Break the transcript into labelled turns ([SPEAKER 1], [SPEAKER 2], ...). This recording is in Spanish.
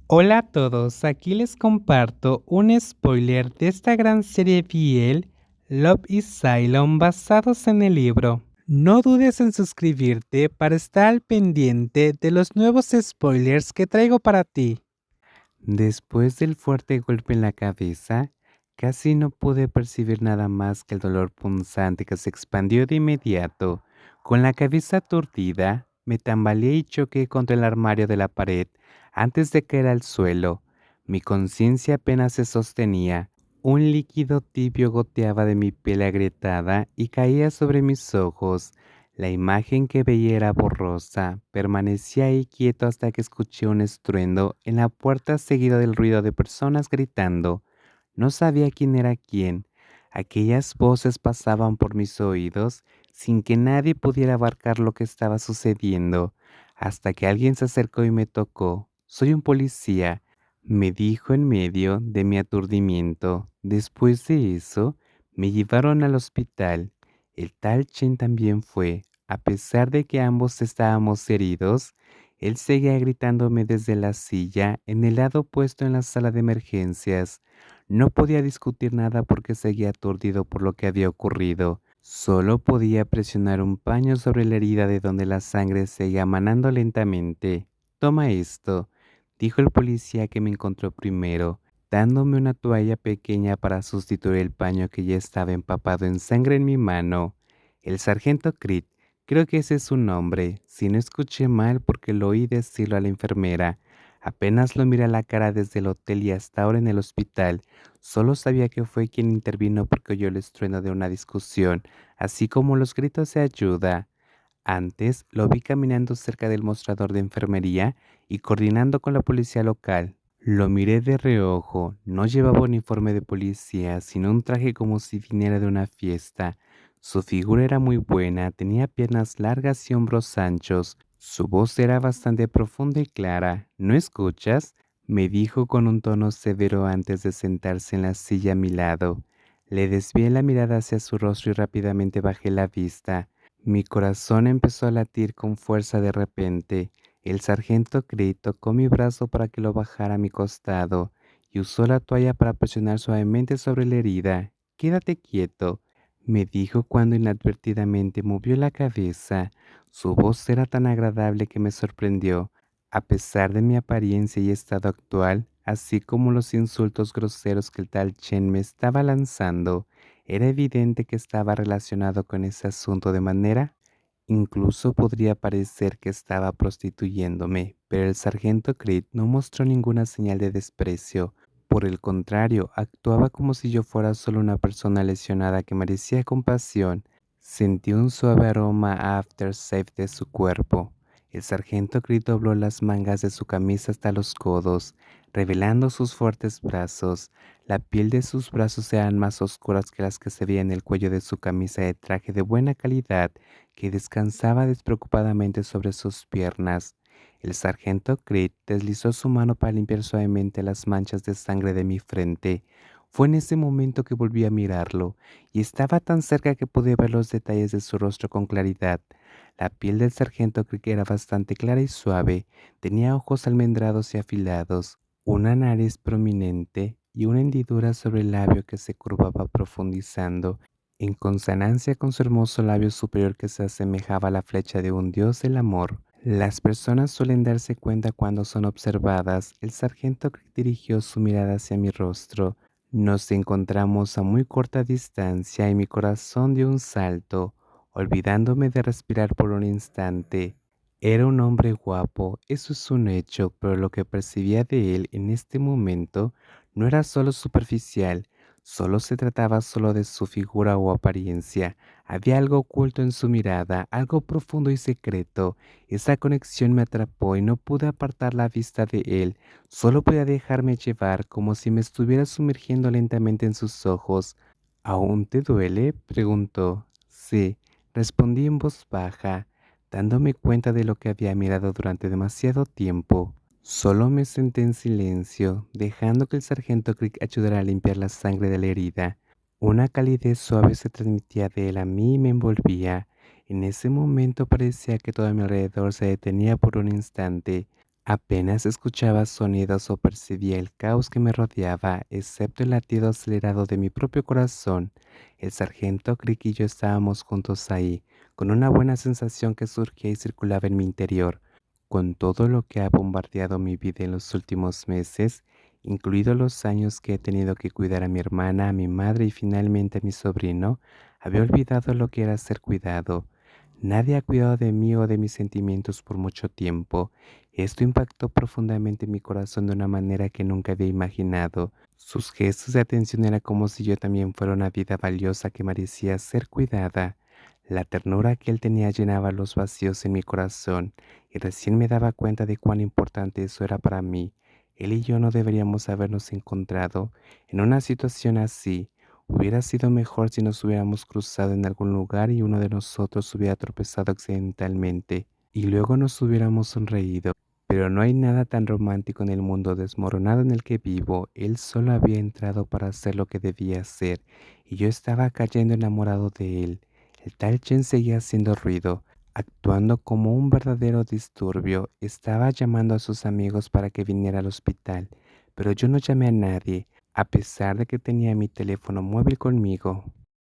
[SPEAKER 1] Hola a todos, aquí les comparto un spoiler de esta gran serie BL, Love is Cylon, basados en el libro. No dudes en suscribirte para estar al pendiente de los nuevos spoilers que traigo para ti. Después del fuerte golpe en la cabeza, casi no pude percibir nada más que el dolor punzante que se expandió de inmediato. Con la cabeza aturdida, me tambaleé y choqué contra el armario de la pared antes de caer al suelo. Mi conciencia apenas se sostenía. Un líquido tibio goteaba de mi piel agrietada y caía sobre mis ojos. La imagen que veía era borrosa. Permanecía ahí quieto hasta que escuché un estruendo en la puerta seguido del ruido de personas gritando. No sabía quién era quién. Aquellas voces pasaban por mis oídos sin que nadie pudiera abarcar lo que estaba sucediendo, hasta que alguien se acercó y me tocó. Soy un policía, me dijo en medio de mi aturdimiento. Después de eso, me llevaron al hospital. El tal Chen también fue. A pesar de que ambos estábamos heridos, él seguía gritándome desde la silla en el lado opuesto en la sala de emergencias. No podía discutir nada porque seguía aturdido por lo que había ocurrido. Solo podía presionar un paño sobre la herida de donde la sangre seguía manando lentamente. Toma esto, dijo el policía que me encontró primero, dándome una toalla pequeña para sustituir el paño que ya estaba empapado en sangre en mi mano. El sargento Creed, creo que ese es su nombre, si no escuché mal porque lo oí decirlo a la enfermera. Apenas lo miré a la cara desde el hotel y hasta ahora en el hospital. Solo sabía que fue quien intervino porque oyó el estruendo de una discusión, así como los gritos de ayuda. Antes lo vi caminando cerca del mostrador de enfermería y coordinando con la policía local. Lo miré de reojo. No llevaba uniforme de policía, sino un traje como si viniera de una fiesta. Su figura era muy buena, tenía piernas largas y hombros anchos. Su voz era bastante profunda y clara. ¿No escuchas?, me dijo con un tono severo antes de sentarse en la silla a mi lado. Le desvié la mirada hacia su rostro y rápidamente bajé la vista. Mi corazón empezó a latir con fuerza de repente. El sargento Creed tocó mi brazo para que lo bajara a mi costado y usó la toalla para presionar suavemente sobre la herida. Quédate quieto, me dijo cuando inadvertidamente movió la cabeza. Su voz era tan agradable que me sorprendió. A pesar de mi apariencia y estado actual, así como los insultos groseros que el tal Chen me estaba lanzando, era evidente que estaba relacionado con ese asunto de manera. Incluso podría parecer que estaba prostituyéndome, pero el sargento Creed no mostró ninguna señal de desprecio. Por el contrario, actuaba como si yo fuera solo una persona lesionada que merecía compasión. Sentí un suave aroma a aftershave de su cuerpo. El sargento Creed dobló las mangas de su camisa hasta los codos, revelando sus fuertes brazos. La piel de sus brazos eran más oscuras que las que se veían en el cuello de su camisa de traje de buena calidad que descansaba despreocupadamente sobre sus piernas. El sargento Creed deslizó su mano para limpiar suavemente las manchas de sangre de mi frente. Fue en ese momento que volví a mirarlo, y estaba tan cerca que pude ver los detalles de su rostro con claridad. La piel del sargento Creed era bastante clara y suave, tenía ojos almendrados y afilados, una nariz prominente y una hendidura sobre el labio que se curvaba profundizando en consonancia con su hermoso labio superior que se asemejaba a la flecha de un dios del amor. Las personas suelen darse cuenta cuando son observadas. El sargento dirigió su mirada hacia mi rostro. Nos encontramos a muy corta distancia y mi corazón dio un salto, olvidándome de respirar por un instante. Era un hombre guapo, eso es un hecho, pero lo que percibía de él en este momento no era solo superficial. Solo se trataba solo de su figura o apariencia. Había algo oculto en su mirada, algo profundo y secreto. Esa conexión me atrapó y no pude apartar la vista de él. Solo podía dejarme llevar como si me estuviera sumergiendo lentamente en sus ojos. ¿Aún te duele?, preguntó. Sí, respondí en voz baja, dándome cuenta de lo que había mirado durante demasiado tiempo. Solo me senté en silencio, dejando que el sargento Crick ayudara a limpiar la sangre de la herida. Una calidez suave se transmitía de él a mí y me envolvía. En ese momento parecía que todo a mi alrededor se detenía por un instante. Apenas escuchaba sonidos o percibía el caos que me rodeaba, excepto el latido acelerado de mi propio corazón. El sargento Crick y yo estábamos juntos ahí, con una buena sensación que surgía y circulaba en mi interior. Con todo lo que ha bombardeado mi vida en los últimos meses, incluidos los años que he tenido que cuidar a mi hermana, a mi madre y finalmente a mi sobrino, había olvidado lo que era ser cuidado. Nadie ha cuidado de mí o de mis sentimientos por mucho tiempo. Esto impactó profundamente mi corazón de una manera que nunca había imaginado. Sus gestos de atención era como si yo también fuera una vida valiosa que merecía ser cuidada. La ternura que él tenía llenaba los vacíos en mi corazón y recién me daba cuenta de cuán importante eso era para mí. Él y yo no deberíamos habernos encontrado en una situación así. Hubiera sido mejor si nos hubiéramos cruzado en algún lugar y uno de nosotros hubiera tropezado accidentalmente y luego nos hubiéramos sonreído. Pero no hay nada tan romántico en el mundo desmoronado en el que vivo. Él solo había entrado para hacer lo que debía hacer y yo estaba cayendo enamorado de él. El tal Chen seguía haciendo ruido, actuando como un verdadero disturbio. Estaba llamando a sus amigos para que viniera al hospital, pero yo no llamé a nadie, a pesar de que tenía mi teléfono móvil conmigo.